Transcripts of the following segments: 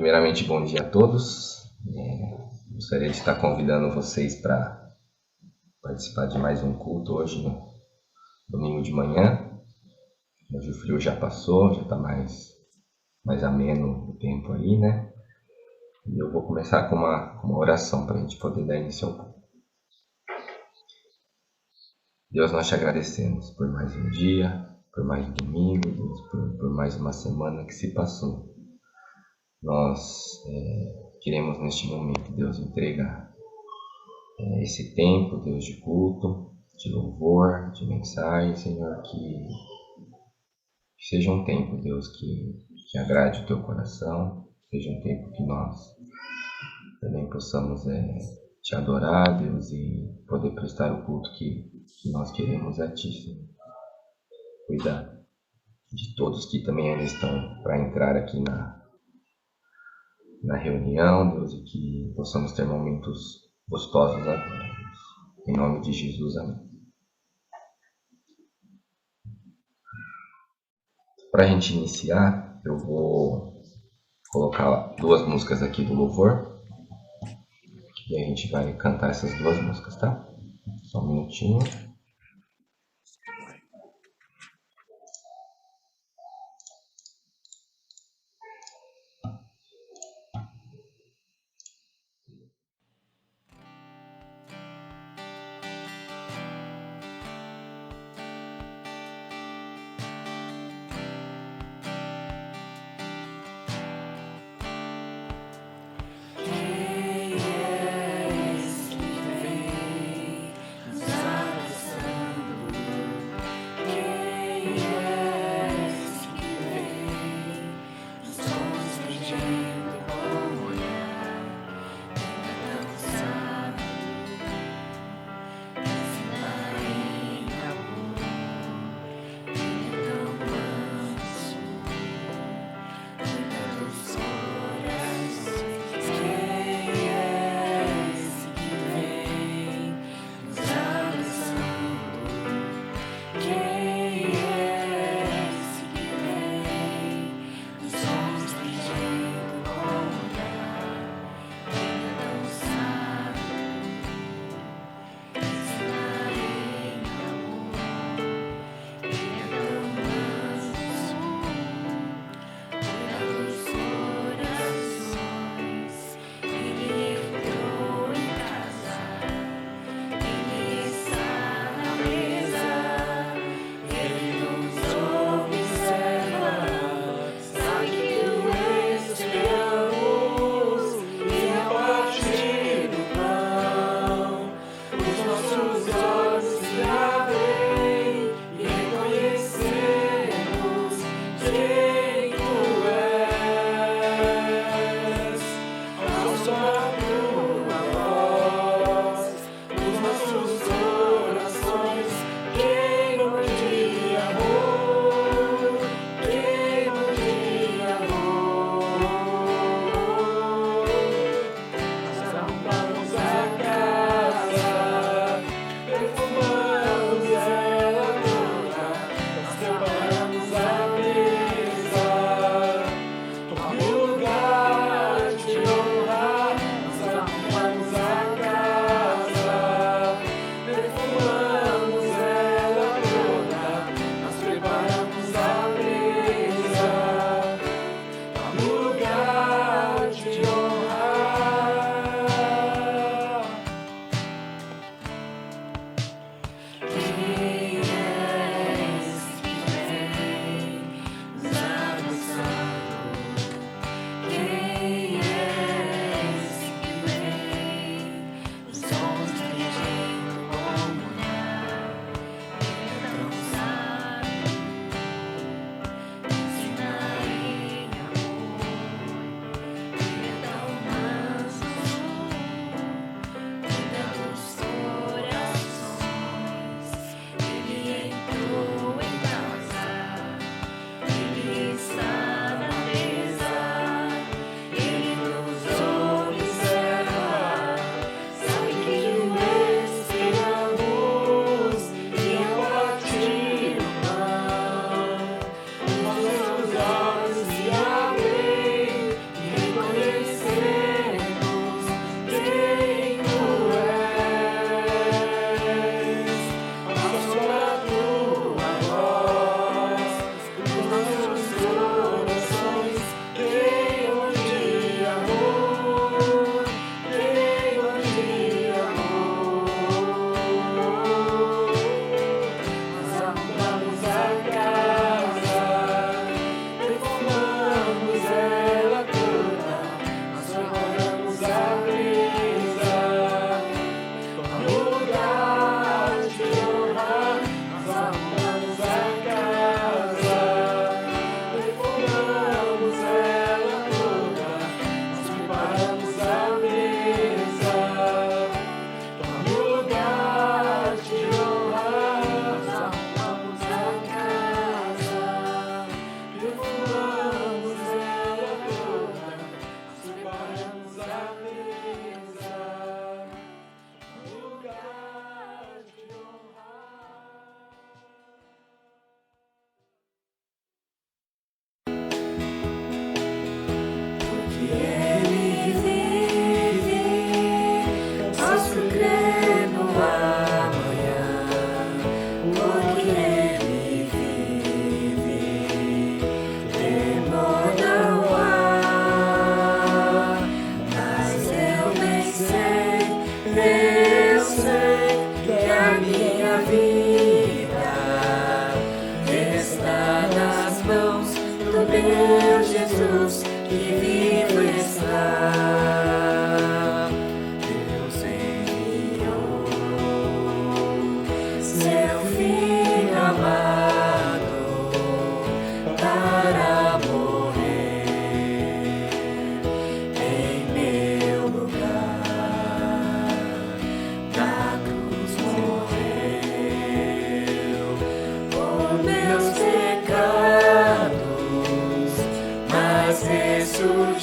Primeiramente, bom dia a todos. Gostaria de estar convidando vocês para participar de mais um culto hoje, no domingo de manhã. Hoje o frio já passou, já está mais ameno o tempo aí, né? E eu vou começar com uma oração para a gente poder dar início ao culto. Deus, nós te agradecemos por mais um dia, por mais um domingo, Deus, por mais uma semana que se passou. Nós queremos neste momento, Deus, entregar esse tempo, Deus, de culto, de louvor, de mensagem, Senhor, que seja um tempo, Deus, que agrade o teu coração, seja um tempo que nós também possamos te adorar, Deus, e poder prestar o culto que nós queremos a ti, Senhor. Cuida de todos que também ainda estão para entrar aqui na reunião, Deus, e que possamos ter momentos gostosos agora, Deus. Em nome de Jesus, amém. Para a gente iniciar, eu vou colocar duas músicas aqui do louvor e a gente vai cantar essas duas músicas, tá? Só um minutinho.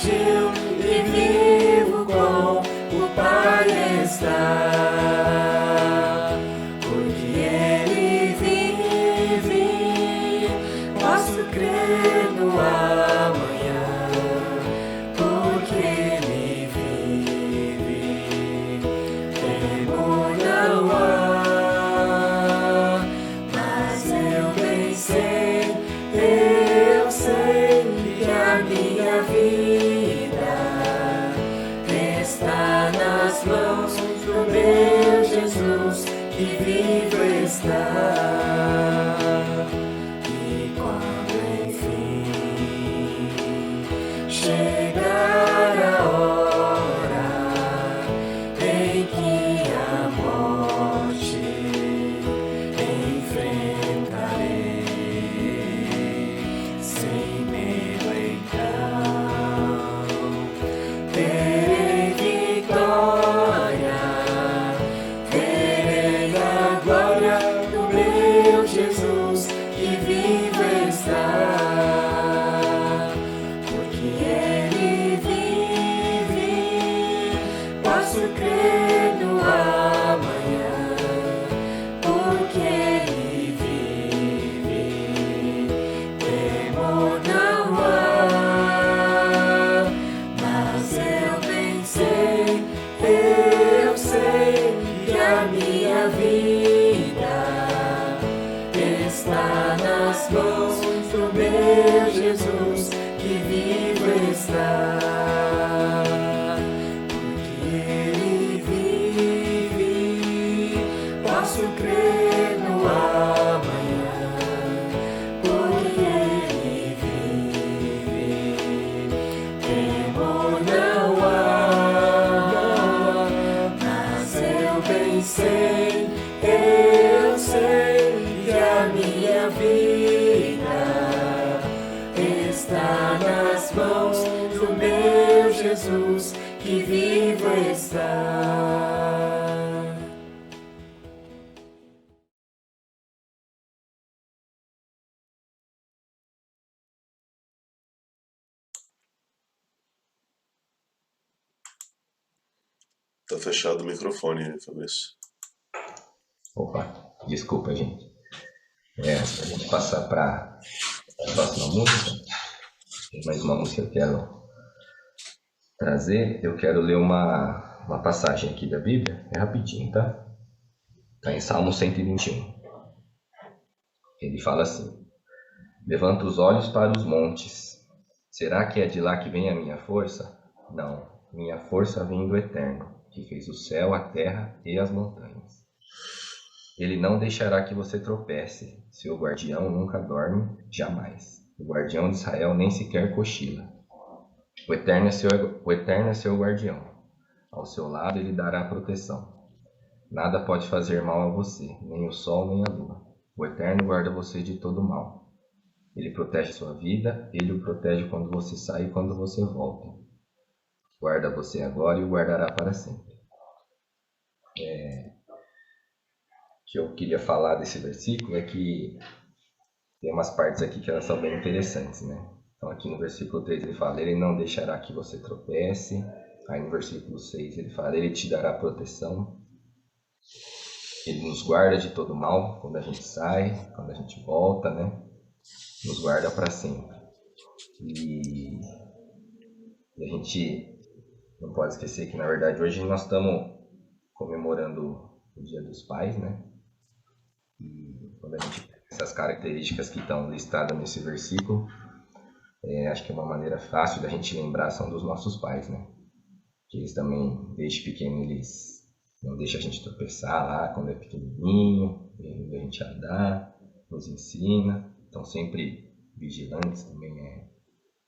surgiu e vivo com o Pai está. Porque Ele vive, posso crer no amanhã. Porque Ele vive, temor não há. Mas eu bem sei, eu sei que a minha vida está nas mãos do meu Jesus, que vivo está. E quando enfim chegar a hora em que a morte enfrentarei, sem medo então terei vitória, verei a glória do meu Jesus, que vivo está. Porque Ele vive, posso crer no amanhã. Porque Ele vive, temor não há. Mas eu bem sei, eu sei que a minha vida está nas mãos do meu Jesus, que vivo está. Porque Ele vive, posso crer no amanhã. Porque Ele vive, temor não há. Mas eu bem sei, eu sei que a minha vida está nas mãos do meu Jesus, que vivo está. Tá fechado o microfone, Fabrício. Opa, desculpa, gente. Pra gente passar para a próxima música, tem mais uma música que eu quero trazer. Eu quero ler uma passagem aqui da Bíblia, é rapidinho, tá? Está em Salmo 121. Ele fala assim: levanta os olhos para os montes. Será que é de lá que vem a minha força? Não, minha força vem do Eterno, que fez o céu, a terra e as montanhas. Ele não deixará que você tropece. Seu guardião nunca dorme, jamais. O guardião de Israel nem sequer cochila. O Eterno é seu guardião. Ao seu lado ele dará proteção. Nada pode fazer mal a você, nem o sol nem a lua. O Eterno guarda você de todo mal. Ele protege sua vida, ele o protege quando você sai e quando você volta. Guarda você agora e o guardará para sempre. O que eu queria falar desse versículo é que tem umas partes aqui que elas são bem interessantes, né? Então aqui no versículo 3 ele fala: ele não deixará que você tropece. Aí no versículo 6 ele fala: ele te dará proteção. Ele nos guarda de todo mal quando a gente sai, quando a gente volta, né? Nos guarda para sempre. E a gente não pode esquecer que, na verdade, hoje nós estamos comemorando o Dia dos Pais, né? E quando a gente pega essas características que estão listadas nesse versículo, acho que é uma maneira fácil da gente lembrar são dos nossos pais, né? Que eles também, desde pequeno, eles não deixam a gente tropeçar lá quando é pequenininho, a gente andar, nos ensina, estão sempre vigilantes também,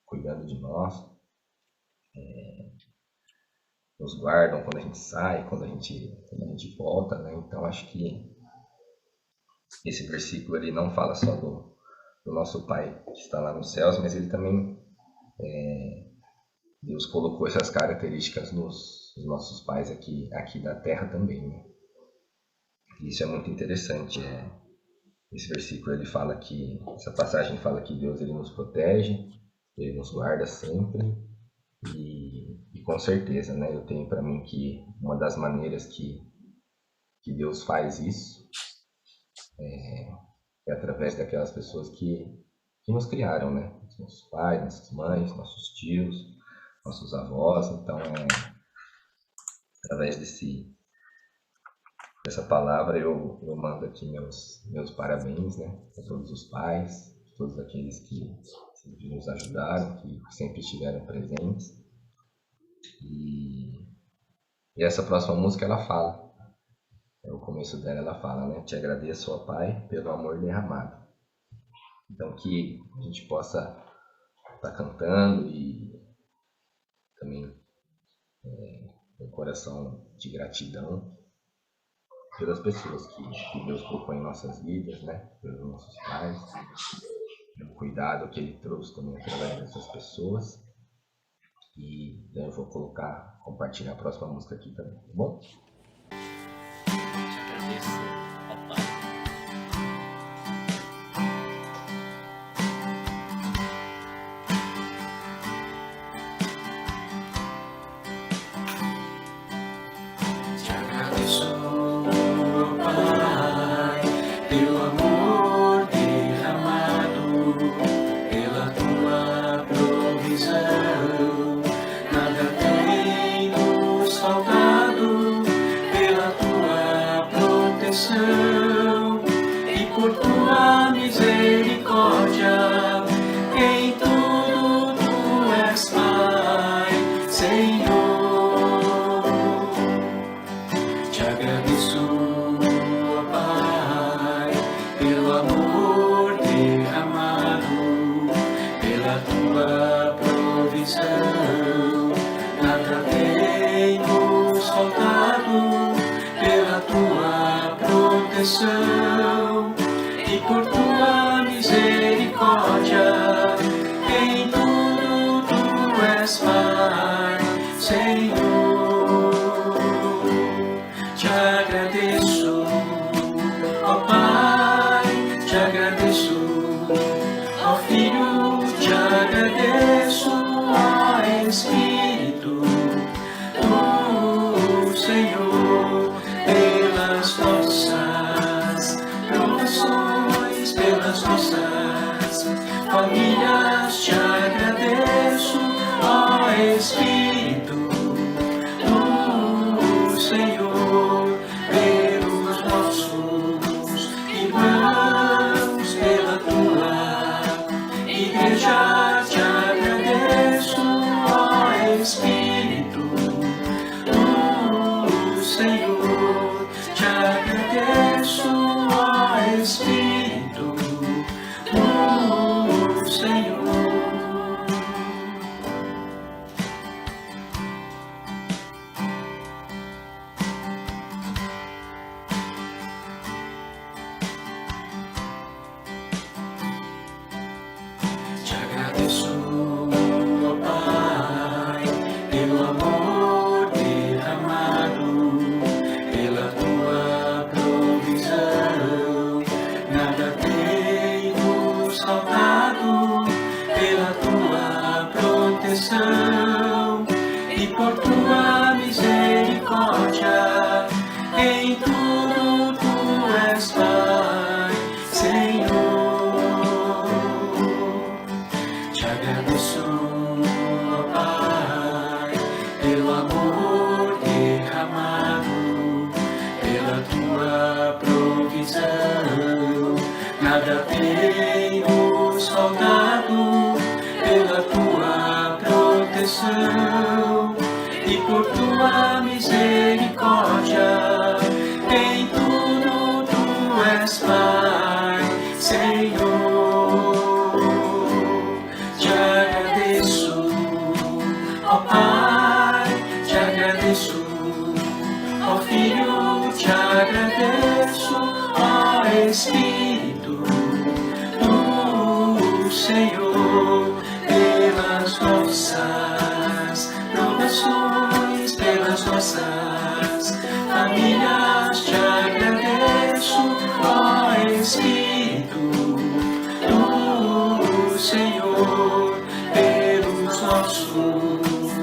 cuidando de nós, nos guardam quando a gente sai, quando a gente volta, né? Então acho que esse versículo ele não fala só do nosso Pai que está lá nos céus, mas ele também, Deus colocou essas características nos nossos pais aqui na Terra também, né? E isso é muito interessante. Esse versículo ele fala que, essa passagem fala que Deus ele nos protege, ele nos guarda sempre, E com certeza, né, eu tenho para mim que uma das maneiras que Deus faz isso é através daquelas pessoas que nos criaram, né? Nossos pais, nossas mães, nossos tios, nossos avós. Então, através dessa palavra, eu mando aqui meus parabéns, né? A todos os pais, a todos aqueles que sempre nos ajudaram, que sempre estiveram presentes. E essa próxima música, ela fala. O começo dela, ela fala, né? Te agradeço, ó Pai, pelo amor derramado. Então, que a gente possa estar cantando e também um coração de gratidão pelas pessoas que Deus colocou em nossas vidas, né? Pelos nossos pais, pelo cuidado que Ele trouxe também através dessas pessoas. E eu vou compartilhar a próxima música aqui também, tá bom? E por tua misericórdia, em tudo tu és Pai, Senhor. Te agradeço, ó Pai, pelo amor derramado, pela tua provisão. Nada tem nos faltado, pela tua proteção e por tua misericórdia, em tudo tu és Pai, Senhor. Te agradeço, ó Pai, te agradeço, ó Filho, te agradeço, ó Espírito, tu, Senhor, pelas nossas provações, pelas nossas famílias, te agradeço, ó Espírito, tu, Senhor, pelos nossos irmãos, pela tua igreja, te agradeço, ó Espírito, tu, Senhor, te agradeço, ó Espírito, tu, Senhor. Te agradeço, ó Pai, pelo amor derramado, pela tua provisão. Nada tem nos faltado, pela tua proteção e por tua misericórdia, em tudo tu és Pai, Senhor. Te agradeço, ó Pai, pelo amor derramado, pela tua provisão. Nada tem nos faltado, pela tua proteção e por tua misericórdia, em tudo tu és Pai, Senhor. Te agradeço, ó Pai, te agradeço, ó Filho, te agradeço, ó Espírito, tu, Senhor, pelas nossas provações, pelas nossas famílias, te agradeço, ó Espírito, tu, Senhor, pelos nossos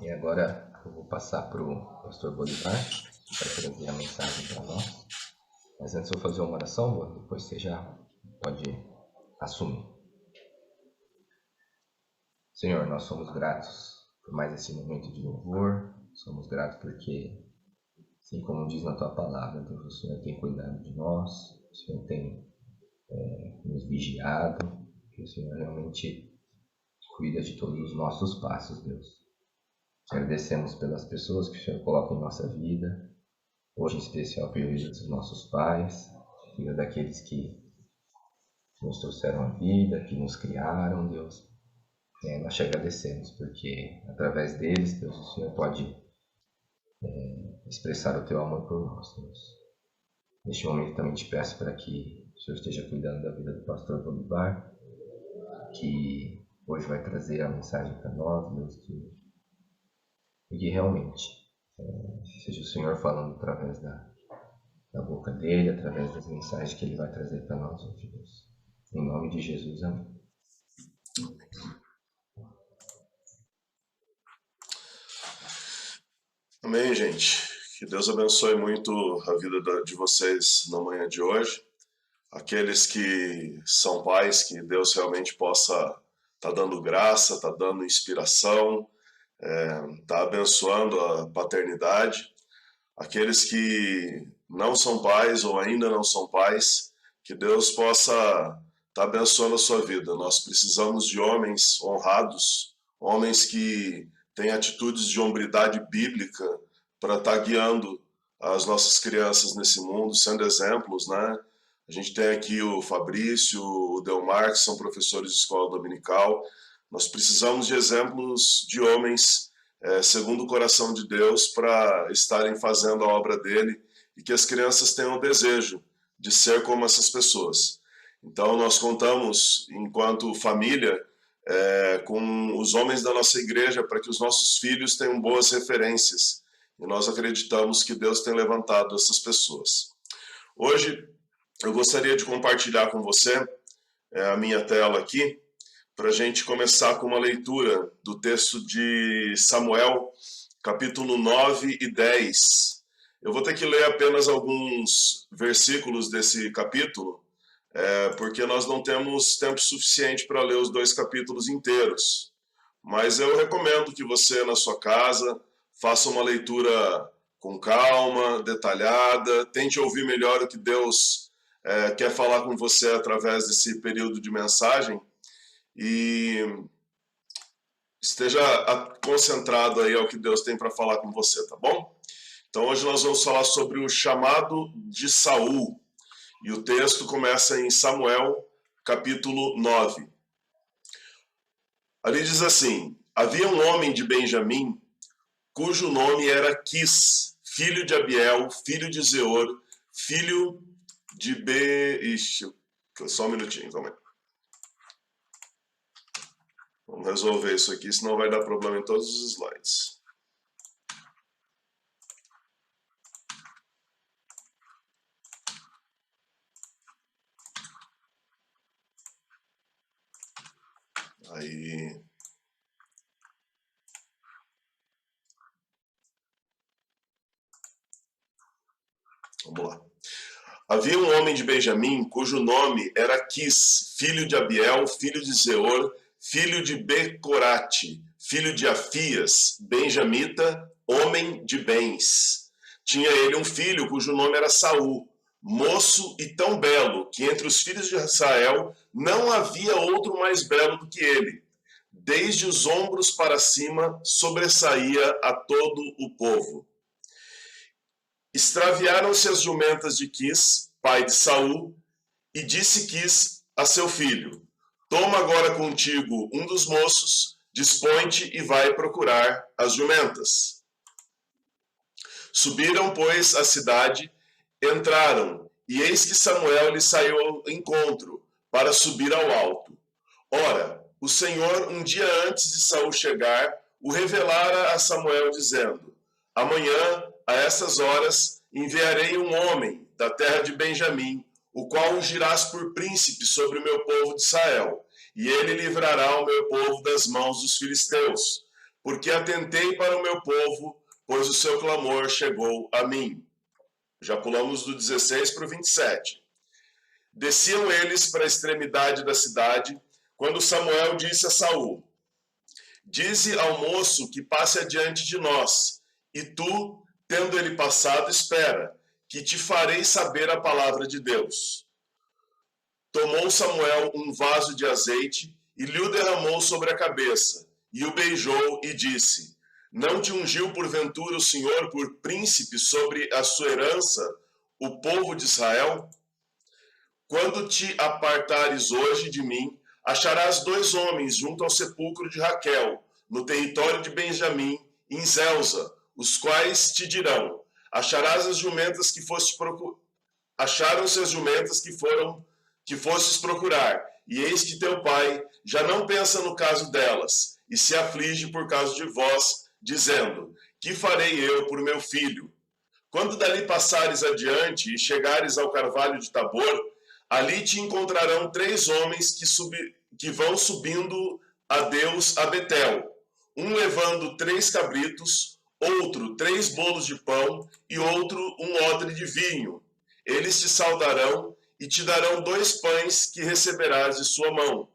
E agora eu vou passar para o pastor Bolivar, que vai trazer a mensagem para nós. Mas antes eu vou fazer uma oração, depois você já pode assumir. Senhor, nós somos gratos por mais esse momento de louvor, somos gratos porque, assim como diz na tua palavra, Deus, o Senhor tem cuidado de nós, o Senhor tem nos vigiado, que o Senhor realmente cuida de todos os nossos passos, Deus. Agradecemos pelas pessoas que o Senhor coloca em nossa vida, hoje em especial pela vida dos nossos pais, vida daqueles que nos trouxeram a vida, que nos criaram, Deus. Nós te agradecemos, porque através deles, Deus, o Senhor pode expressar o teu amor por nós, Deus. Neste momento também te peço para que o Senhor esteja cuidando da vida do pastor Bolivar, que hoje vai trazer a mensagem para nós, Deus, e que realmente seja o Senhor falando através da boca dele, através das mensagens que ele vai trazer para nós hoje, Deus. Em nome de Jesus, amém. Amém, gente. Que Deus abençoe muito a vida de vocês na manhã de hoje. Aqueles que são pais, que Deus realmente possa estar dando graça, estar dando inspiração, estar abençoando a paternidade. Aqueles que não são pais ou ainda não são pais, que Deus possa estar abençoando a sua vida. Nós precisamos de homens honrados, homens que têm atitudes de hombridade bíblica para estar guiando as nossas crianças nesse mundo, sendo exemplos, né? A gente tem aqui o Fabrício, o Delmar, que são professores de escola dominical. Nós precisamos de exemplos de homens segundo o coração de Deus para estarem fazendo a obra dele e que as crianças tenham o desejo de ser como essas pessoas. Então nós contamos, enquanto família, com os homens da nossa igreja para que os nossos filhos tenham boas referências. E nós acreditamos que Deus tem levantado essas pessoas. Hoje eu gostaria de compartilhar com você a minha tela aqui, para a gente começar com uma leitura do texto de Samuel, capítulo 9 e 10. Eu vou ter que ler apenas alguns versículos desse capítulo, porque nós não temos tempo suficiente para ler os 2 capítulos inteiros. Mas eu recomendo que você, na sua casa, faça uma leitura com calma, detalhada, tente ouvir melhor o que Deus quer falar com você através desse período de mensagem e esteja concentrado aí ao que Deus tem para falar com você, tá bom? Então hoje nós vamos falar sobre o chamado de Saul e o texto começa em Samuel, capítulo 9. Ali diz assim: havia um homem de Benjamim cujo nome era Quis, filho de Abiel, filho de Zeor, filho de Só um minutinho, calma aí. Vamos resolver isso aqui, senão vai dar problema em todos os slides. Aí... Vamos lá. Havia um homem de Benjamim, cujo nome era Quis, filho de Abiel, filho de Zeor, filho de Becorate, filho de Afias, benjamita, homem de bens. Tinha ele um filho cujo nome era Saul, moço e tão belo, que entre os filhos de Israel não havia outro mais belo do que ele. Desde os ombros para cima sobressaía a todo o povo. Extraviaram-se as jumentas de Quis, pai de Saul, e disse Quis a seu filho: toma agora contigo um dos moços, dispõe-te e vai procurar as jumentas. Subiram, pois, à cidade, entraram, e eis que Samuel lhe saiu ao encontro, para subir ao alto. Ora, o Senhor, um dia antes de Saul chegar, o revelara a Samuel, dizendo: amanhã, a essas horas, enviarei um homem da terra de Benjamim, o qual ungirás por príncipe sobre o meu povo de Israel, e ele livrará o meu povo das mãos dos filisteus. porque atentei para o meu povo, pois o seu clamor chegou a mim. Já pulamos do 16 para o 27. Desciam eles para a extremidade da cidade, quando Samuel disse a Saul: dize ao moço que passe adiante de nós, e tu, tendo ele passado, espera, que te farei saber a palavra de Deus. Tomou Samuel um vaso de azeite e lhe o derramou sobre a cabeça, e o beijou e disse: não te ungiu porventura o Senhor por príncipe sobre a sua herança, o povo de Israel? Quando te apartares hoje de mim, acharás 2 homens junto ao sepulcro de Raquel, no território de Benjamim, em Zelza, os quais te dirão: acharás as jumentas que fostes acharam-se as jumentas que fostes procurar, e eis que teu pai já não pensa no caso delas, e se aflige por causa de vós, dizendo: que farei eu por meu filho? Quando dali passares adiante e chegares ao carvalho de Tabor, ali te encontrarão 3 homens que vão subindo a Deus a Betel, um levando 3 cabritos, outro 3 bolos de pão e outro um odre de vinho. Eles te saudarão e te darão 2 pães que receberás de sua mão.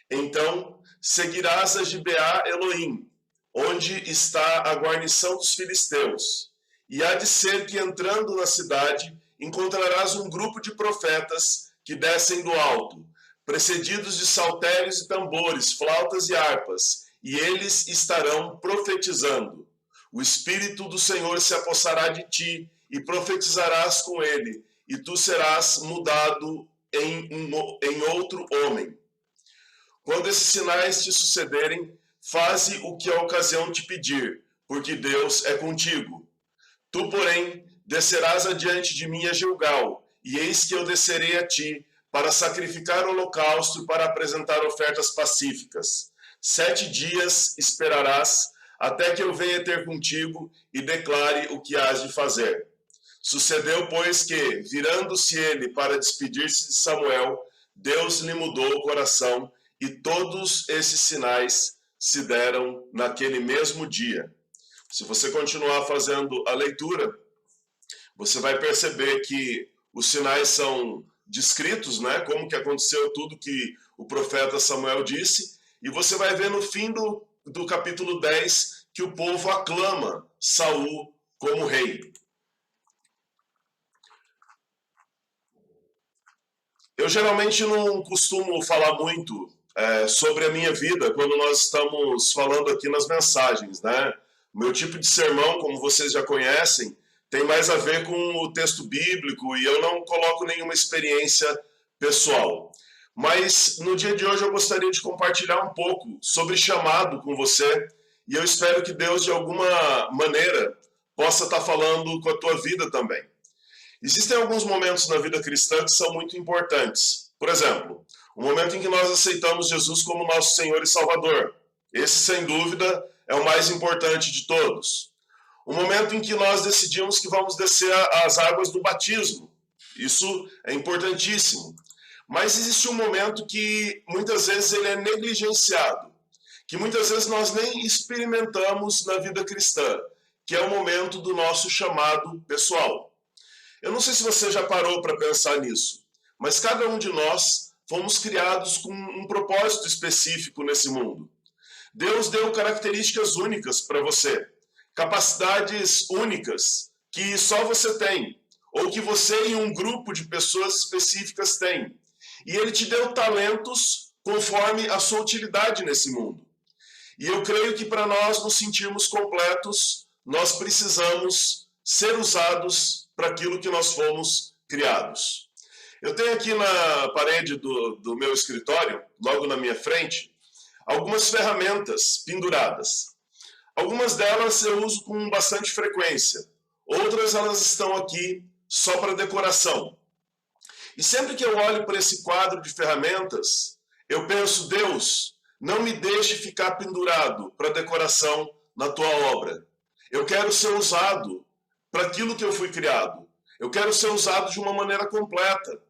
Então seguirás a Gibeá Elohim, onde está a guarnição dos filisteus. E há de ser que, entrando na cidade, encontrarás um grupo de profetas que descem do alto, precedidos de saltérios e tambores, flautas e harpas, e eles estarão profetizando. O Espírito do Senhor se apossará de ti, e profetizarás com ele, e tu serás mudado em outro homem. Quando esses sinais te sucederem, faze o que a ocasião te pedir, porque Deus é contigo. Tu, porém, descerás adiante de mim a Gilgal, e eis que eu descerei a ti, para sacrificar holocausto e para apresentar ofertas pacíficas. 7 dias esperarás, até que eu venha ter contigo e declare o que hás de fazer. Sucedeu, pois, que, virando-se ele para despedir-se de Samuel, Deus lhe mudou o coração, e todos esses sinais se deram naquele mesmo dia. Se você continuar fazendo a leitura, você vai perceber que os sinais são descritos, né? Como que aconteceu tudo que o profeta Samuel disse, e você vai ver no fim do capítulo 10 que o povo aclama Saul como rei. Eu geralmente não costumo falar muito sobre a minha vida quando nós estamos falando aqui nas mensagens, né? O meu tipo de sermão, como vocês já conhecem, tem mais a ver com o texto bíblico e eu não coloco nenhuma experiência pessoal. Mas no dia de hoje eu gostaria de compartilhar um pouco sobre chamado com você e eu espero que Deus de alguma maneira possa estar falando com a tua vida também. Existem alguns momentos na vida cristã que são muito importantes. Por exemplo, o momento em que nós aceitamos Jesus como nosso Senhor e Salvador. Esse, sem dúvida, é o mais importante de todos. O momento em que nós decidimos que vamos descer as águas do batismo. Isso é importantíssimo. Mas existe um momento que muitas vezes ele é negligenciado, que muitas vezes nós nem experimentamos na vida cristã, que é o momento do nosso chamado pessoal. Eu não sei se você já parou para pensar nisso, mas cada um de nós fomos criados com um propósito específico nesse mundo. Deus deu características únicas para você, capacidades únicas que só você tem, ou que você e um grupo de pessoas específicas têm. E Ele te deu talentos conforme a sua utilidade nesse mundo. E eu creio que para nós nos sentirmos completos, nós precisamos ser usados para aquilo que nós fomos criados. Eu tenho aqui na parede do meu escritório, logo na minha frente, algumas ferramentas penduradas. Algumas delas eu uso com bastante frequência. Outras elas estão aqui só para decoração. E sempre que eu olho para esse quadro de ferramentas, eu penso: Deus, não me deixe ficar pendurado para decoração na tua obra. Eu quero ser usado para aquilo que eu fui criado. Eu quero ser usado de uma maneira completa.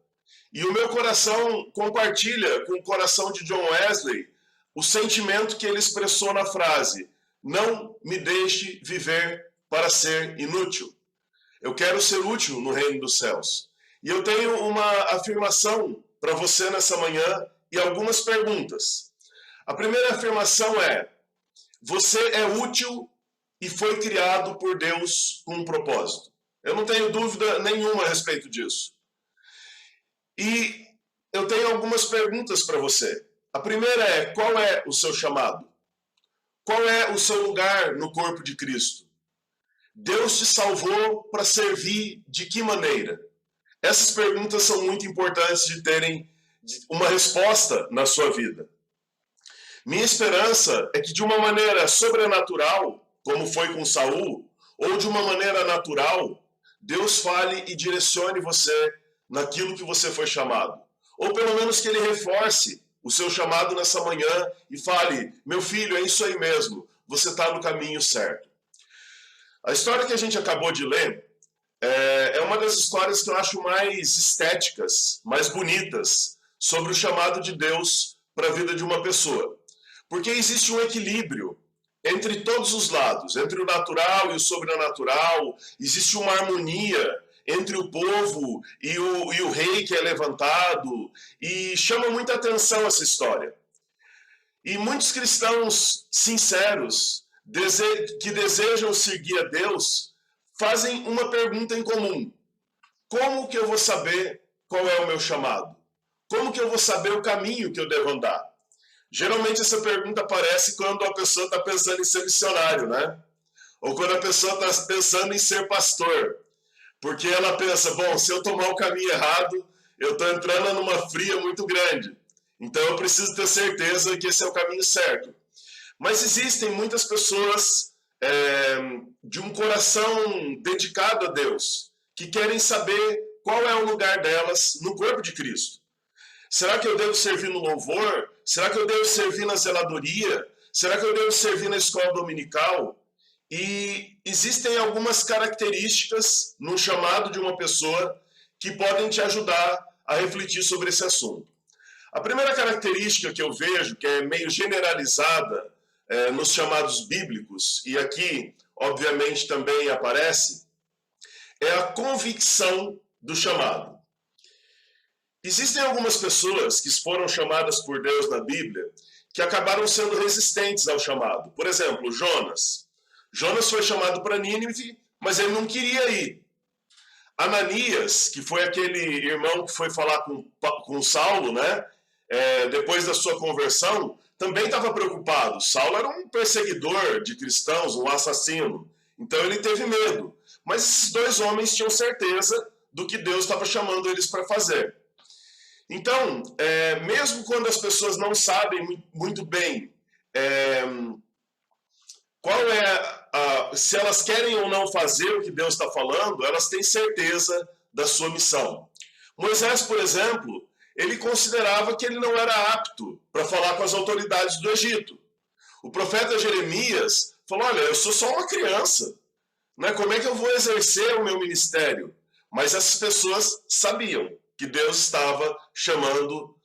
E o meu coração compartilha com o coração de John Wesley o sentimento que ele expressou na frase: não me deixe viver para ser inútil. Eu quero ser útil no reino dos céus. E eu tenho uma afirmação para você nessa manhã e algumas perguntas. A primeira afirmação é: você é útil e foi criado por Deus com um propósito. Eu não tenho dúvida nenhuma a respeito disso. E eu tenho algumas perguntas para você. A primeira é: qual é o seu chamado? Qual é o seu lugar no corpo de Cristo? Deus te salvou para servir de que maneira? Essas perguntas são muito importantes de terem uma resposta na sua vida. Minha esperança é que de uma maneira sobrenatural, como foi com Saul, ou de uma maneira natural, Deus fale e direcione você naquilo que você foi chamado. Ou pelo menos que Ele reforce o seu chamado nessa manhã e fale: meu filho, é isso aí mesmo, você está no caminho certo. A história que a gente acabou de ler é uma das histórias que eu acho mais estéticas, mais bonitas, sobre o chamado de Deus para a vida de uma pessoa. Porque existe um equilíbrio entre todos os lados, entre o natural e o sobrenatural, existe uma harmonia entre o povo e o rei que é levantado, e chama muita atenção essa história. E muitos cristãos sinceros, que desejam seguir a Deus, fazem uma pergunta em comum: como que eu vou saber qual é o meu chamado? Como que eu vou saber o caminho que eu devo andar? Geralmente essa pergunta aparece quando a pessoa está pensando em ser missionário, né? Ou quando a pessoa está pensando em ser pastor. Porque ela pensa: bom, se eu tomar o caminho errado, eu estou entrando numa fria muito grande. Então eu preciso ter certeza que esse é o caminho certo. Mas existem muitas pessoas de um coração dedicado a Deus, que querem saber qual é o lugar delas no corpo de Cristo. Será que eu devo servir no louvor? Será que eu devo servir na zeladoria? Será que eu devo servir na escola dominical? E existem algumas características no chamado de uma pessoa que podem te ajudar a refletir sobre esse assunto. A primeira característica que eu vejo, que é meio generalizada nos chamados bíblicos, e aqui, obviamente, também aparece, é a convicção do chamado. Existem algumas pessoas que foram chamadas por Deus na Bíblia que acabaram sendo resistentes ao chamado. Por exemplo, Jonas. Jonas foi chamado para Nínive, mas ele não queria ir. Ananias, que foi aquele irmão que foi falar com Saulo, né? Depois da sua conversão, também estava preocupado. Saulo era um perseguidor de cristãos, um assassino. Então ele teve medo. Mas esses dois homens tinham certeza do que Deus estava chamando eles para fazer. Então, mesmo quando as pessoas não sabem muito bem se elas querem ou não fazer o que Deus está falando, elas têm certeza da sua missão. Moisés, por exemplo, ele considerava que ele não era apto para falar com as autoridades do Egito. O profeta Jeremias falou: olha, eu sou só uma criança, né? Como é que eu vou exercer o meu ministério? Mas essas pessoas sabiam que Deus estava chamando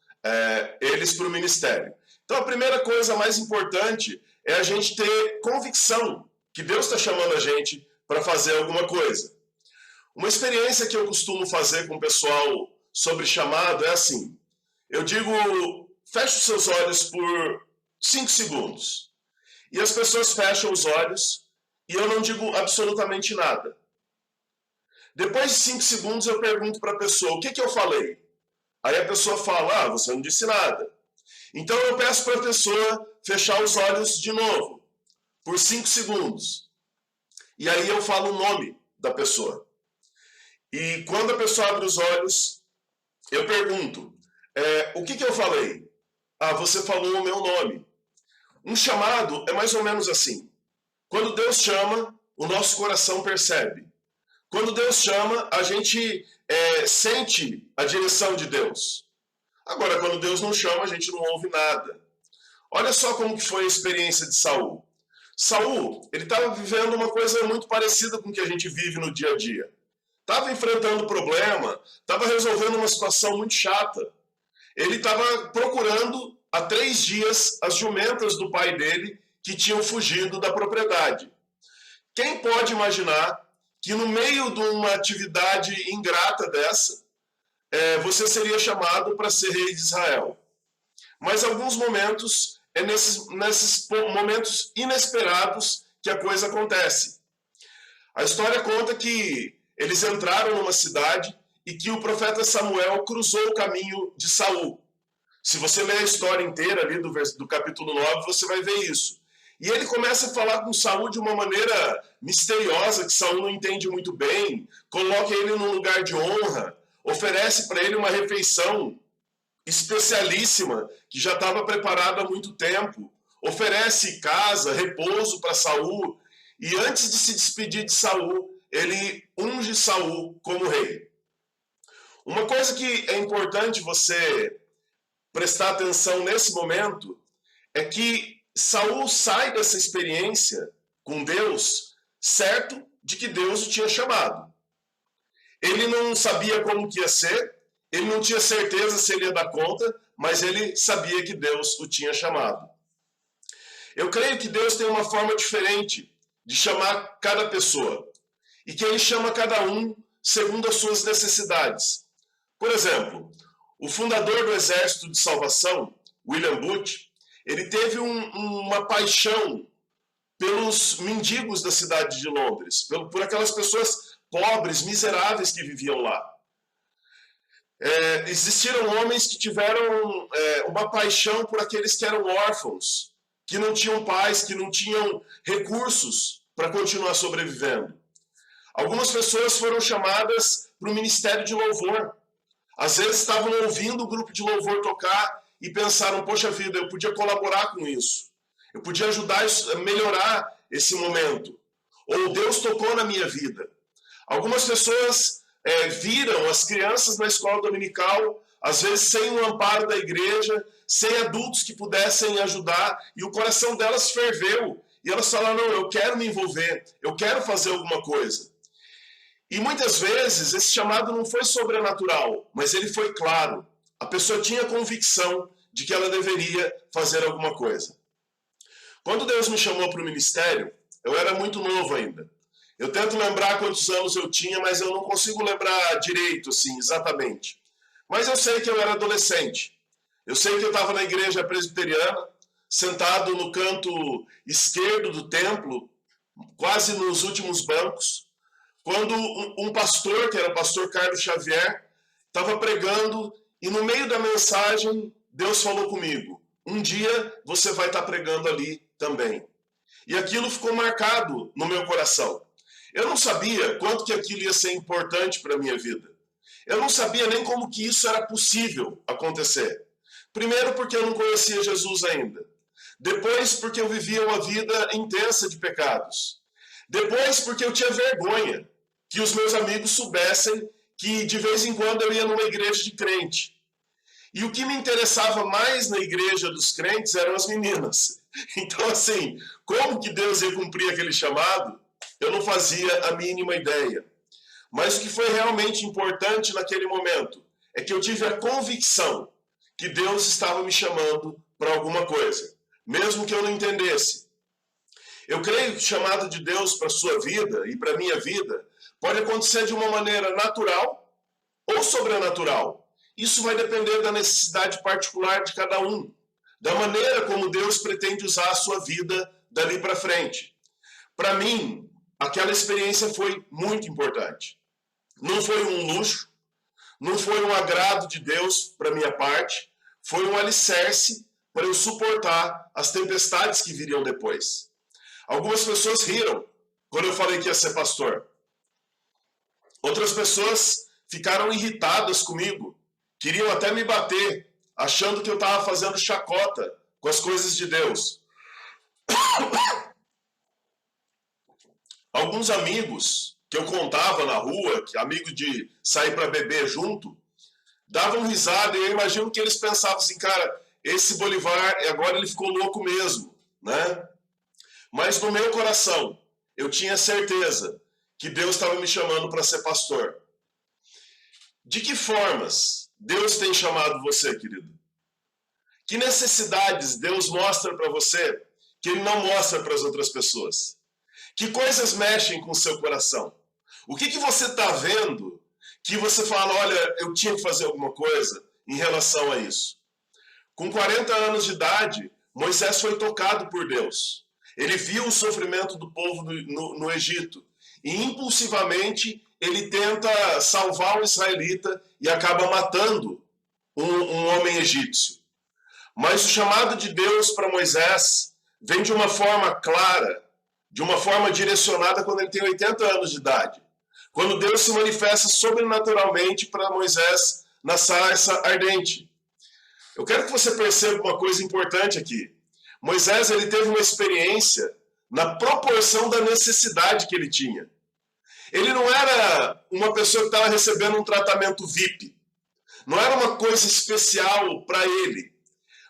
eles para o ministério. Então a primeira coisa mais importante é a gente ter convicção que Deus está chamando a gente para fazer alguma coisa. Uma experiência que eu costumo fazer com o pessoal sobre chamado é assim: eu digo, feche os seus olhos por 5 segundos. E as pessoas fecham os olhos e eu não digo absolutamente nada. Depois de 5 segundos eu pergunto para a pessoa: o que eu falei? Aí a pessoa fala: você não disse nada. Então eu peço para a pessoa fechar os olhos de novo, por 5 segundos. E aí eu falo o nome da pessoa. E quando a pessoa abre os olhos, eu pergunto: o que eu falei? Você falou o meu nome. Um chamado é mais ou menos assim. Quando Deus chama, o nosso coração percebe. Quando Deus chama, a gente sente a direção de Deus. Agora, quando Deus não chama, a gente não ouve nada. Olha só como que foi a experiência de Saul. Saul, ele estava vivendo uma coisa muito parecida com o que a gente vive no dia a dia. Estava enfrentando problema, estava resolvendo uma situação muito chata. Ele estava procurando há 3 dias as jumentas do pai dele que tinham fugido da propriedade. Quem pode imaginar que no meio de uma atividade ingrata dessa, você seria chamado para ser rei de Israel? Mas alguns momentos, é nesses momentos inesperados que a coisa acontece. A história conta que eles entraram numa cidade e que o profeta Samuel cruzou o caminho de Saul. Se você ler a história inteira ali do capítulo 9, você vai ver isso. E ele começa a falar com Saul de uma maneira misteriosa, que Saul não entende muito bem, coloca ele num lugar de honra, oferece para ele uma refeição especialíssima, que já estava preparada há muito tempo, oferece casa, repouso para Saul, e antes de se despedir de Saul, ele unge Saul como rei. Uma coisa que é importante você prestar atenção nesse momento é que Saul sai dessa experiência com Deus certo de que Deus o tinha chamado. Ele não sabia como que ia ser, ele não tinha certeza se ele ia dar conta, mas ele sabia que Deus o tinha chamado. Eu creio que Deus tem uma forma diferente de chamar cada pessoa e que ele chama cada um segundo as suas necessidades. Por exemplo, o fundador do Exército de Salvação, William Booth, ele teve uma paixão pelos mendigos da cidade de Londres, por aquelas pessoas pobres, miseráveis que viviam lá. Existiram homens que tiveram uma paixão por aqueles que eram órfãos, que não tinham pais, que não tinham recursos para continuar sobrevivendo. Algumas pessoas foram chamadas para o ministério de louvor. Às vezes estavam ouvindo o grupo de louvor tocar e pensaram, poxa vida, eu podia colaborar com isso. Eu podia ajudar a melhorar esse momento. Ou Deus tocou na minha vida. Algumas pessoas viram as crianças na escola dominical, às vezes sem o amparo da igreja, sem adultos que pudessem ajudar, e o coração delas ferveu. E elas falaram, não, eu quero me envolver, eu quero fazer alguma coisa. E muitas vezes esse chamado não foi sobrenatural, mas ele foi claro. A pessoa tinha convicção de que ela deveria fazer alguma coisa. Quando Deus me chamou para o ministério, eu era muito novo ainda. Eu tento lembrar quantos anos eu tinha, mas eu não consigo lembrar direito, assim, exatamente. Mas eu sei que eu era adolescente. Eu sei que eu estava na igreja presbiteriana, sentado no canto esquerdo do templo, quase nos últimos bancos, quando um pastor, que era o pastor Carlos Xavier, estava pregando e no meio da mensagem Deus falou comigo, um dia você vai estar pregando ali também. E aquilo ficou marcado no meu coração. Eu não sabia quanto que aquilo ia ser importante para a minha vida. Eu não sabia nem como que isso era possível acontecer. Primeiro porque eu não conhecia Jesus ainda. Depois porque eu vivia uma vida intensa de pecados. Depois porque eu tinha vergonha que os meus amigos soubessem que de vez em quando eu ia numa igreja de crente. E o que me interessava mais na igreja dos crentes eram as meninas. Então, assim, como que Deus ia cumprir aquele chamado, eu não fazia a mínima ideia. Mas o que foi realmente importante naquele momento é que eu tive a convicção que Deus estava me chamando para alguma coisa, mesmo que eu não entendesse. Eu creio que o chamado de Deus para a sua vida e para a minha vida pode acontecer de uma maneira natural ou sobrenatural. Isso vai depender da necessidade particular de cada um, da maneira como Deus pretende usar a sua vida dali para frente. Para mim, aquela experiência foi muito importante. Não foi um luxo, não foi um agrado de Deus para minha parte, foi um alicerce para eu suportar as tempestades que viriam depois. Algumas pessoas riram quando eu falei que ia ser pastor. Outras pessoas ficaram irritadas comigo, queriam até me bater, achando que eu estava fazendo chacota com as coisas de Deus. Alguns amigos que eu contava na rua, amigos de sair para beber junto, davam risada e eu imagino que eles pensavam assim, cara, esse Bolivar, agora ele ficou louco mesmo, né? Mas no meu coração, eu tinha certeza que Deus estava me chamando para ser pastor. De que formas Deus tem chamado você, querido? Que necessidades Deus mostra para você que ele não mostra para as outras pessoas? Que coisas mexem com o seu coração? O que você está vendo que você fala, olha, eu tinha que fazer alguma coisa em relação a isso? Com 40 anos de idade, Moisés foi tocado por Deus. Ele viu o sofrimento do povo no Egito. E impulsivamente ele tenta salvar um israelita e acaba matando um homem egípcio. Mas o chamado de Deus para Moisés vem de uma forma clara, de uma forma direcionada quando ele tem 80 anos de idade. Quando Deus se manifesta sobrenaturalmente para Moisés na sarça ardente. Eu quero que você perceba uma coisa importante aqui. Moisés ele teve uma experiência na proporção da necessidade que ele tinha. Ele não era uma pessoa que estava recebendo um tratamento VIP. Não era uma coisa especial para ele.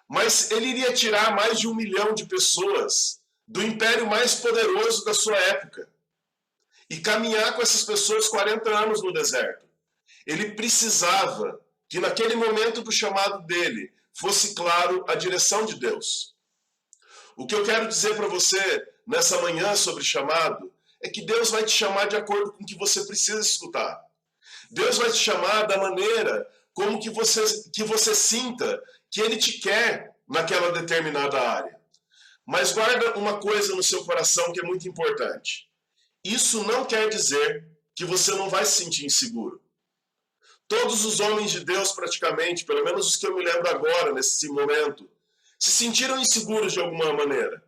Mas ele iria tirar mais de 1 milhão de pessoas do império mais poderoso da sua época e caminhar com essas pessoas 40 anos no deserto. Ele precisava que naquele momento do chamado dele fosse claro a direção de Deus. O que eu quero dizer para você nessa manhã sobre chamado é que Deus vai te chamar de acordo com o que você precisa escutar. Deus vai te chamar da maneira como que você sinta que Ele te quer naquela determinada área. Mas guarda uma coisa no seu coração que é muito importante. Isso não quer dizer que você não vai se sentir inseguro. Todos os homens de Deus, praticamente, pelo menos os que eu me lembro agora, nesse momento, se sentiram inseguros de alguma maneira.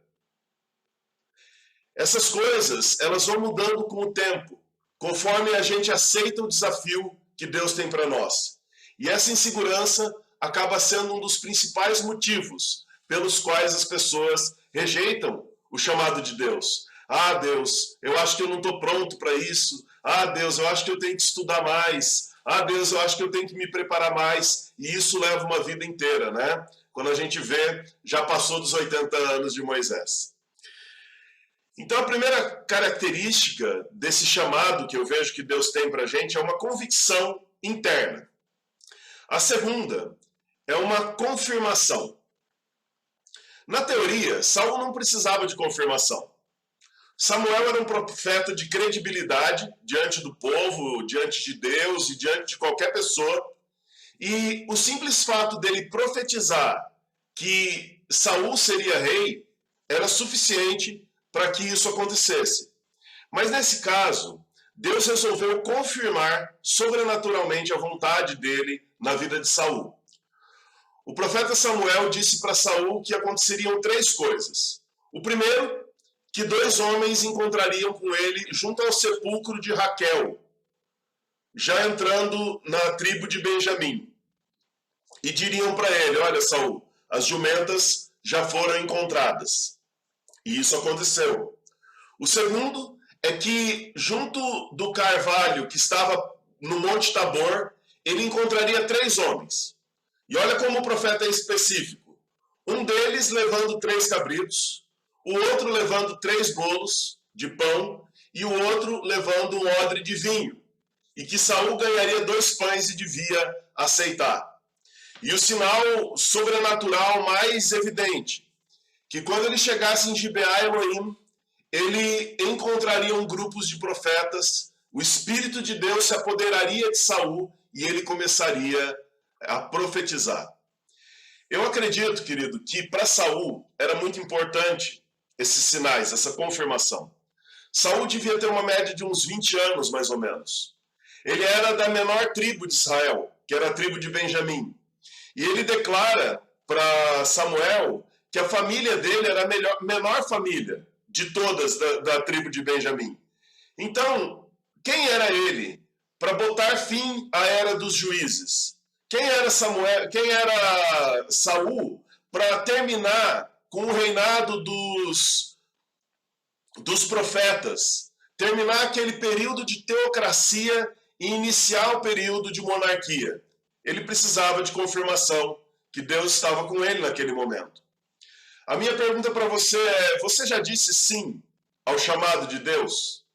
Essas coisas, elas vão mudando com o tempo, conforme a gente aceita o desafio que Deus tem para nós. E essa insegurança acaba sendo um dos principais motivos pelos quais as pessoas rejeitam o chamado de Deus. Ah, Deus, eu acho que eu não estou pronto para isso. Ah, Deus, eu acho que eu tenho que estudar mais. Ah, Deus, eu acho que eu tenho que me preparar mais. E isso leva uma vida inteira, né? Quando a gente vê, já passou dos 80 anos de Moisés. Então, a primeira característica desse chamado que eu vejo que Deus tem para a gente é uma convicção interna. A segunda é uma confirmação. Na teoria, Saul não precisava de confirmação. Samuel era um profeta de credibilidade diante do povo, diante de Deus e diante de qualquer pessoa. E o simples fato dele profetizar que Saul seria rei era suficiente para que isso acontecesse. Mas nesse caso, Deus resolveu confirmar sobrenaturalmente a vontade dele na vida de Saul. O profeta Samuel disse para Saul que aconteceriam 3 coisas. O primeiro, que 2 homens encontrariam com ele junto ao sepulcro de Raquel, já entrando na tribo de Benjamim. E diriam para ele, olha Saul, as jumentas já foram encontradas. E isso aconteceu. O segundo é que junto do carvalho que estava no Monte Tabor, ele encontraria 3 homens. E olha como o profeta é específico. Um deles levando 3 cabritos, o outro levando 3 bolos de pão e o outro levando um odre de vinho. E que Saul ganharia 2 pães e devia aceitar. E o sinal sobrenatural mais evidente, que quando ele chegasse em Gibeá Elohim, ele encontraria grupos de profetas, o Espírito de Deus se apoderaria de Saul e ele começaria a profetizar. Eu acredito, querido, que para Saul era muito importante esses sinais, essa confirmação. Saul devia ter uma média de uns 20 anos, mais ou menos. Ele era da menor tribo de Israel, que era a tribo de Benjamim. E ele declara para Samuel que a família dele era a menor família de todas da tribo de Benjamim. Então, quem era ele para botar fim à era dos juízes? Quem era Saul para terminar com o reinado dos profetas, terminar aquele período de teocracia e iniciar o período de monarquia? Ele precisava de confirmação que Deus estava com ele naquele momento. A minha pergunta para você é, você já disse sim ao chamado de Deus?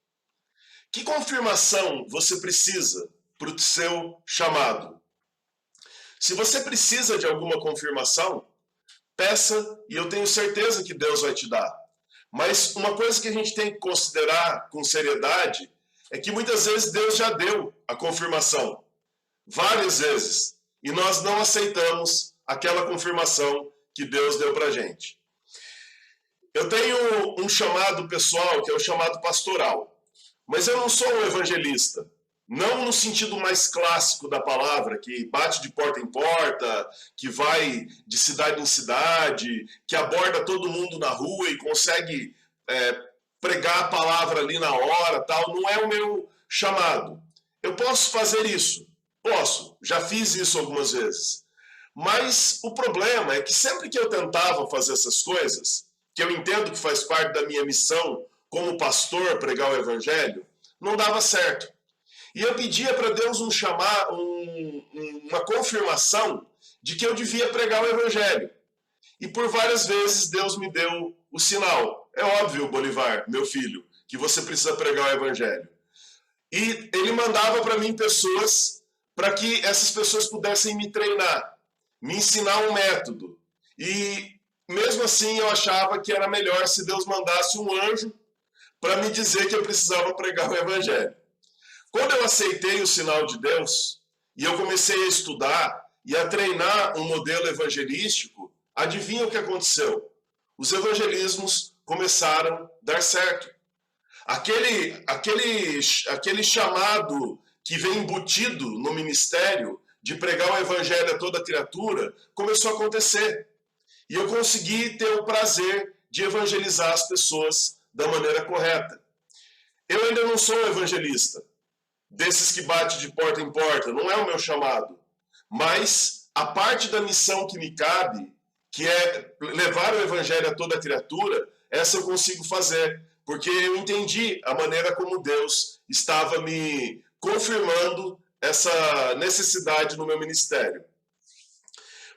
Que confirmação você precisa para o seu chamado? Se você precisa de alguma confirmação, peça e eu tenho certeza que Deus vai te dar. Mas uma coisa que a gente tem que considerar com seriedade é que muitas vezes Deus já deu a confirmação, várias vezes, e nós não aceitamos aquela confirmação que Deus deu para a gente. Eu tenho um chamado pessoal, que é o chamado pastoral, mas eu não sou um evangelista, não no sentido mais clássico da palavra, que bate de porta em porta, que vai de cidade em cidade, que aborda todo mundo na rua e consegue pregar a palavra ali na hora, tal. Não é o meu chamado. Eu posso fazer isso, posso, já fiz isso algumas vezes. Mas o problema é que sempre que eu tentava fazer essas coisas, que eu entendo que faz parte da minha missão como pastor, pregar o evangelho, não dava certo. E eu pedia para Deus uma confirmação de que eu devia pregar o evangelho. E por várias vezes Deus me deu o sinal. É óbvio, Bolivar, meu filho, que você precisa pregar o evangelho. E ele mandava para mim pessoas para que essas pessoas pudessem me treinar, me ensinar um método. E mesmo assim eu achava que era melhor se Deus mandasse um anjo para me dizer que eu precisava pregar o evangelho. Quando eu aceitei o sinal de Deus e eu comecei a estudar e a treinar um modelo evangelístico, adivinha o que aconteceu? Os evangelismos começaram a dar certo. Aquele chamado que vem embutido no ministério de pregar o evangelho a toda criatura começou a acontecer. E eu consegui ter o prazer de evangelizar as pessoas da maneira correta. Eu ainda não sou um evangelista, desses que bate de porta em porta, não é o meu chamado. Mas a parte da missão que me cabe, que é levar o evangelho a toda criatura, essa eu consigo fazer, porque eu entendi a maneira como Deus estava me confirmando essa necessidade no meu ministério.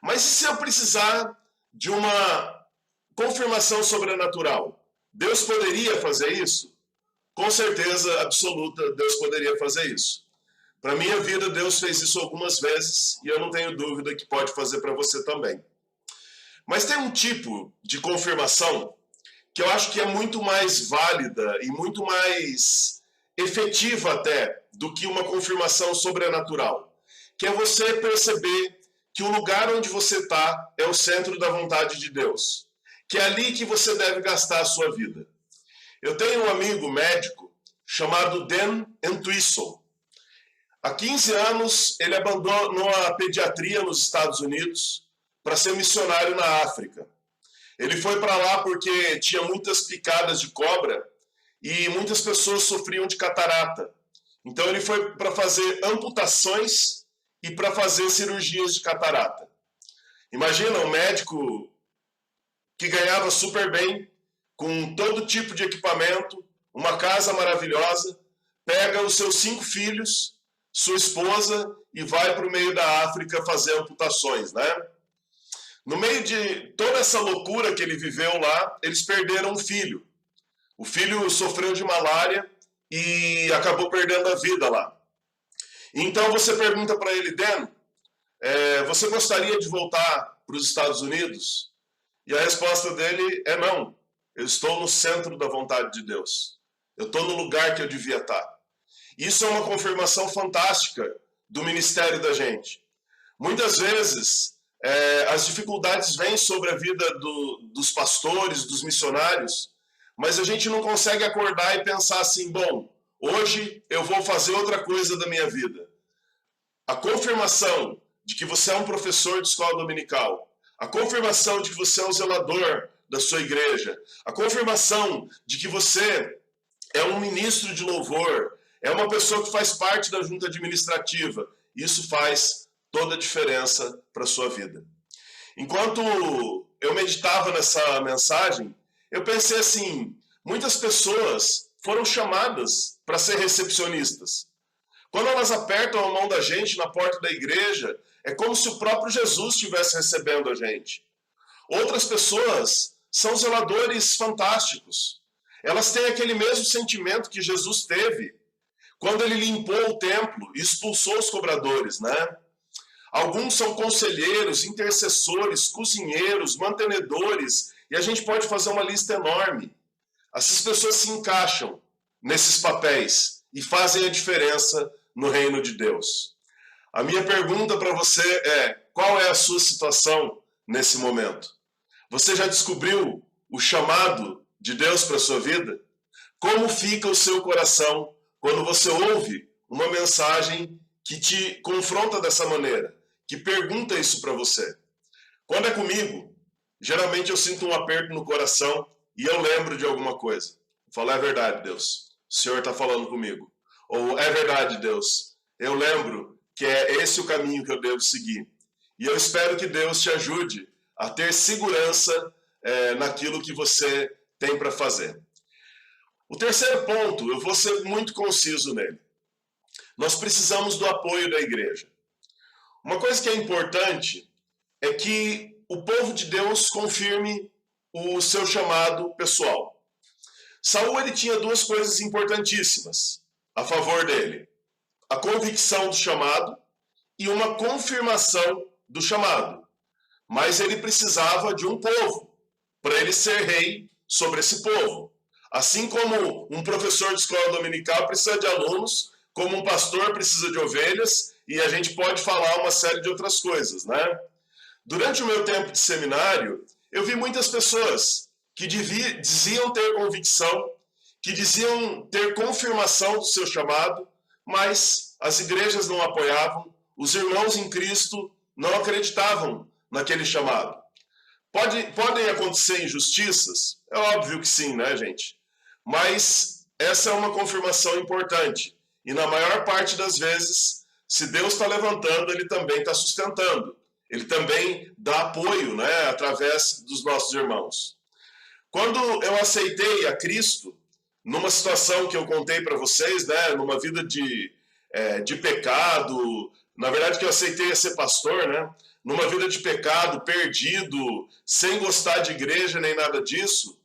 Mas e se eu precisar de uma confirmação sobrenatural? Deus poderia fazer isso? Com certeza absoluta, Deus poderia fazer isso. Para minha vida, Deus fez isso algumas vezes e eu não tenho dúvida que pode fazer para você também. Mas tem um tipo de confirmação que eu acho que é muito mais válida e muito mais efetiva até do que uma confirmação sobrenatural, que é você perceber que o lugar onde você está é o centro da vontade de Deus, que é ali que você deve gastar a sua vida. Eu tenho um amigo médico chamado Dan Entwistle. Há 15 anos ele abandonou a pediatria nos Estados Unidos para ser missionário na África. Ele foi para lá porque tinha muitas picadas de cobra e muitas pessoas sofriam de catarata. Então ele foi para fazer amputações e para fazer cirurgias de catarata. Imagina um médico que ganhava super bem, com todo tipo de equipamento, uma casa maravilhosa, pega os seus 5 filhos, sua esposa e vai para o meio da África fazer amputações, né? No meio de toda essa loucura que ele viveu lá, eles perderam um filho. O filho sofreu de malária e acabou perdendo a vida lá. Então você pergunta para ele, Dan, você gostaria de voltar para os Estados Unidos? E a resposta dele é não. Eu estou no centro da vontade de Deus. Eu estou no lugar que eu devia estar. Isso é uma confirmação fantástica do ministério da gente. Muitas vezes, as dificuldades vêm sobre a vida dos pastores, dos missionários, mas a gente não consegue acordar e pensar assim, bom, hoje eu vou fazer outra coisa da minha vida. A confirmação de que você é um professor de escola dominical, a confirmação de que você é um zelador da sua igreja, a confirmação de que você é um ministro de louvor, é uma pessoa que faz parte da junta administrativa, isso faz toda a diferença para a sua vida. Enquanto eu meditava nessa mensagem, eu pensei assim, muitas pessoas foram chamadas para ser recepcionistas. Quando elas apertam a mão da gente na porta da igreja, é como se o próprio Jesus estivesse recebendo a gente. Outras pessoas são zeladores fantásticos. Elas têm aquele mesmo sentimento que Jesus teve quando ele limpou o templo e expulsou os cobradores, né? Alguns são conselheiros, intercessores, cozinheiros, mantenedores, e a gente pode fazer uma lista enorme. essas pessoas se encaixam nesses papéis e fazem a diferença no reino de Deus. A minha pergunta para você é: qual é a sua situação nesse momento? Você já descobriu o chamado de Deus para a sua vida? Como fica o seu coração quando você ouve uma mensagem que te confronta dessa maneira, que pergunta isso para você? Quando é comigo, geralmente eu sinto um aperto no coração e eu lembro de alguma coisa. Eu falo: é verdade, Deus, o Senhor está falando comigo. Ou: é verdade, Deus, eu lembro que é esse o caminho que eu devo seguir. E eu espero que Deus te ajude a ter segurança naquilo que você tem para fazer. O terceiro ponto, eu vou ser muito conciso nele. Nós precisamos do apoio da igreja. Uma coisa que é importante é que o povo de Deus confirme o seu chamado pessoal. Saul, ele tinha duas coisas importantíssimas a favor dele: a convicção do chamado e uma confirmação do chamado. Mas ele precisava de um povo para ele ser rei sobre esse povo. Assim como um professor de escola dominical precisa de alunos, como um pastor precisa de ovelhas, e a gente pode falar uma série de outras coisas, né? Durante o meu tempo de seminário, eu vi muitas pessoas que diziam ter convicção, que diziam ter confirmação do seu chamado, mas as igrejas não apoiavam, os irmãos em Cristo não acreditavam naquele chamado. Podem acontecer injustiças? É óbvio que sim, né, gente? Mas essa é uma confirmação importante. E na maior parte das vezes, se Deus está levantando, Ele também está sustentando. Ele também dá apoio, né, através dos nossos irmãos. Quando eu aceitei a Cristo, numa situação que eu contei para vocês, né, numa vida de pecado, na verdade que eu aceitei a ser pastor, né, numa vida de pecado, perdido, sem gostar de igreja nem nada disso,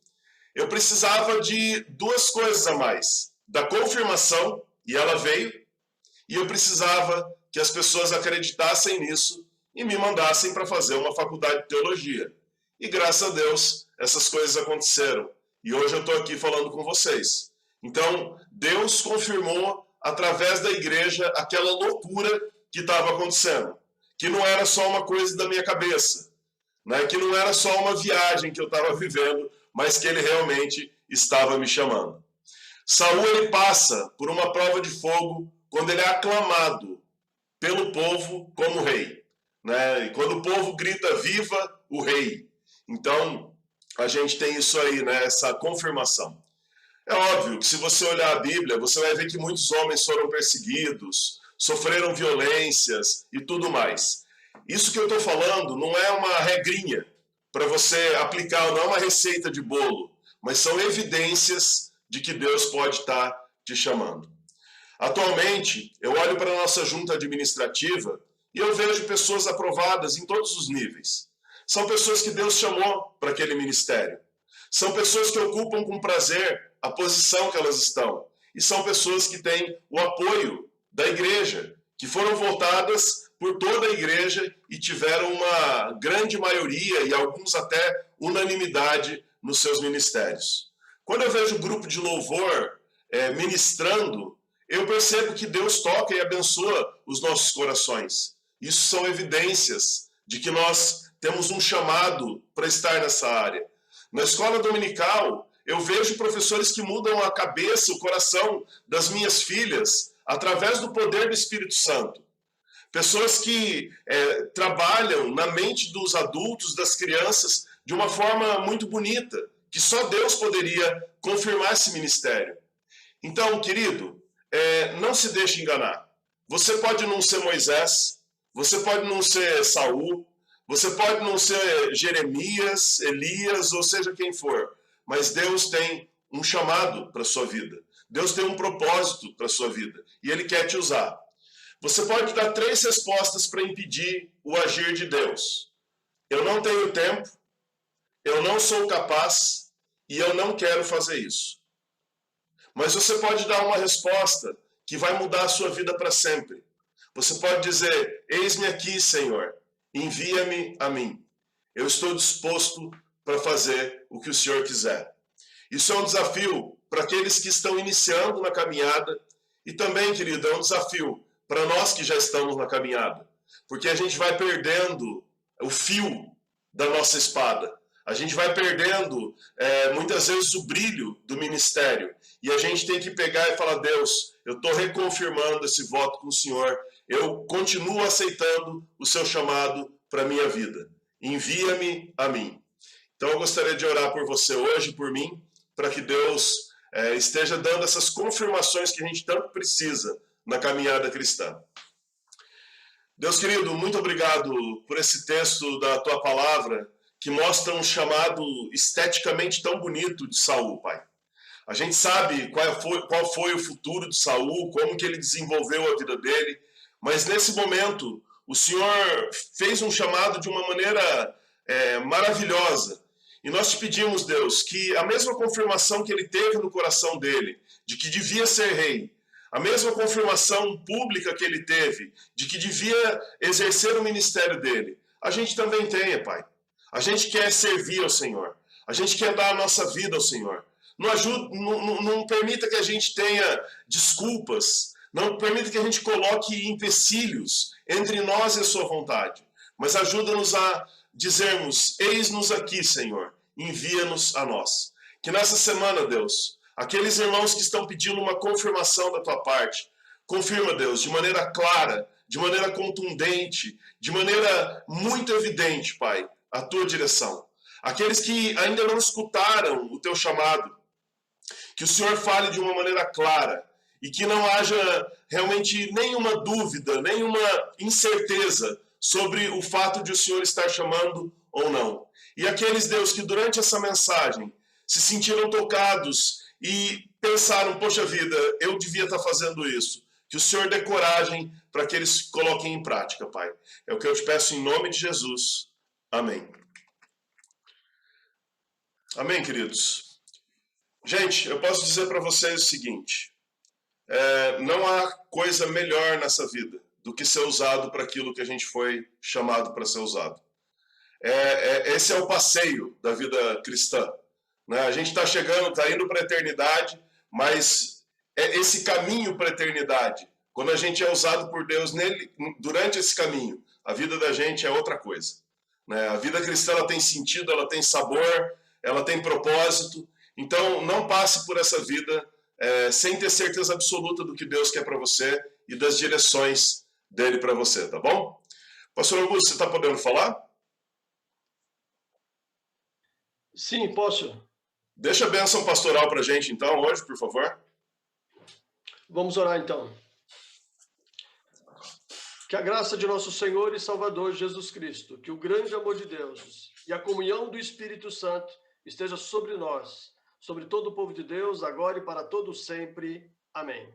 eu precisava de duas coisas a mais: da confirmação, e ela veio, e eu precisava que as pessoas acreditassem nisso e me mandassem para fazer uma faculdade de teologia. E graças a Deus, essas coisas aconteceram. E hoje eu estou aqui falando com vocês. Então, Deus confirmou, através da igreja, aquela loucura que estava acontecendo. Que não era só uma coisa da minha cabeça, né? Que não era só uma viagem que eu estava vivendo, mas que Ele realmente estava me chamando. Saul, ele passa por uma prova de fogo quando ele é aclamado pelo povo como rei, né? E quando o povo grita: viva o rei! Então, a gente tem isso aí, né? Essa confirmação. É óbvio que se você olhar a Bíblia, você vai ver que muitos homens foram perseguidos, sofreram violências e tudo mais. Isso que eu estou falando não é uma regrinha para você aplicar, não é uma receita de bolo, mas são evidências de que Deus pode estar te chamando. Atualmente, eu olho para a nossa junta administrativa e eu vejo pessoas aprovadas em todos os níveis. São pessoas que Deus chamou para aquele ministério. São pessoas que ocupam com prazer a posição que elas estão. E são pessoas que têm o apoio da igreja, que foram votadas por toda a igreja e tiveram uma grande maioria e alguns até unanimidade nos seus ministérios. Quando eu vejo o grupo de louvor ministrando, eu percebo que Deus toca e abençoa os nossos corações. Isso são evidências de que nós temos um chamado para estar nessa área. Na escola dominical, eu vejo professores que mudam a cabeça, o coração das minhas filhas através do poder do Espírito Santo. Pessoas que trabalham na mente dos adultos, das crianças, de uma forma muito bonita, que só Deus poderia confirmar esse ministério. Então, querido, não se deixe enganar. Você pode não ser Moisés, você pode não ser Saul, você pode não ser Jeremias, Elias, ou seja quem for, mas Deus tem um chamado para a sua vida. Deus tem um propósito para a sua vida e Ele quer te usar. Você pode dar 3 respostas para impedir o agir de Deus. Eu não tenho tempo, eu não sou capaz e eu não quero fazer isso. Mas você pode dar uma resposta que vai mudar a sua vida para sempre. Você pode dizer: eis-me aqui, Senhor, envia-me a mim. Eu estou disposto para fazer o que o Senhor quiser. Isso é um desafio para aqueles que estão iniciando na caminhada e também, querido, é um desafio para nós que já estamos na caminhada, porque a gente vai perdendo o fio da nossa espada. A gente vai perdendo, muitas vezes, o brilho do ministério. E a gente tem que pegar e falar, Deus, eu estou reconfirmando esse voto com o Senhor. Eu continuo aceitando o seu chamado para a minha vida. Envia-me a mim. Então eu gostaria de orar por você hoje, por mim, para que Deus esteja dando essas confirmações que a gente tanto precisa na caminhada cristã. Deus querido, muito obrigado por esse texto da tua palavra, que mostra um chamado esteticamente tão bonito de Saul, Pai. A gente sabe qual foi o futuro de Saul, como que ele desenvolveu a vida dele, mas nesse momento o Senhor fez um chamado de uma maneira maravilhosa. E nós te pedimos, Deus, que a mesma confirmação que ele teve no coração dele, de que devia ser rei, a mesma confirmação pública que ele teve, de que devia exercer o ministério dele, a gente também tenha, Pai. A gente quer servir ao Senhor. A gente quer dar a nossa vida ao Senhor. Não permita que a gente tenha desculpas. Não permita que a gente coloque empecilhos entre nós e a sua vontade. Mas ajuda-nos a dizermos, eis-nos aqui, Senhor. Envia-nos a nós. Que nessa semana, Deus, aqueles irmãos que estão pedindo uma confirmação da tua parte, confirma, Deus, de maneira clara, de maneira contundente, de maneira muito evidente, Pai, a tua direção. Aqueles que ainda não escutaram o teu chamado, que o Senhor fale de uma maneira clara e que não haja realmente nenhuma dúvida, nenhuma incerteza sobre o fato de o Senhor estar chamando ou não. E aqueles, Deus, que durante essa mensagem se sentiram tocados e pensaram, poxa vida, eu devia estar fazendo isso. Que o Senhor dê coragem para que eles coloquem em prática, Pai. É o que eu te peço em nome de Jesus. Amém. Amém, queridos. Gente, eu posso dizer para vocês o seguinte. Não há coisa melhor nessa vida do que ser usado para aquilo que a gente foi chamado para ser usado. Esse é o passeio da vida cristã. Né? A gente está chegando, está indo para a eternidade, mas esse caminho para a eternidade, quando a gente é usado por Deus nele, durante esse caminho, a vida da gente é outra coisa. Né? A vida cristã ela tem sentido, ela tem sabor, ela tem propósito. Então, não passe por essa vida sem ter certeza absoluta do que Deus quer para você e das direções dele para você, tá bom? Pastor Augusto, você está podendo falar? Sim, posso. Deixa a bênção pastoral para a gente, então, hoje, por favor. Vamos orar, então. Que a graça de nosso Senhor e Salvador Jesus Cristo, que o grande amor de Deus e a comunhão do Espírito Santo esteja sobre nós, sobre todo o povo de Deus, agora e para todo sempre. Amém.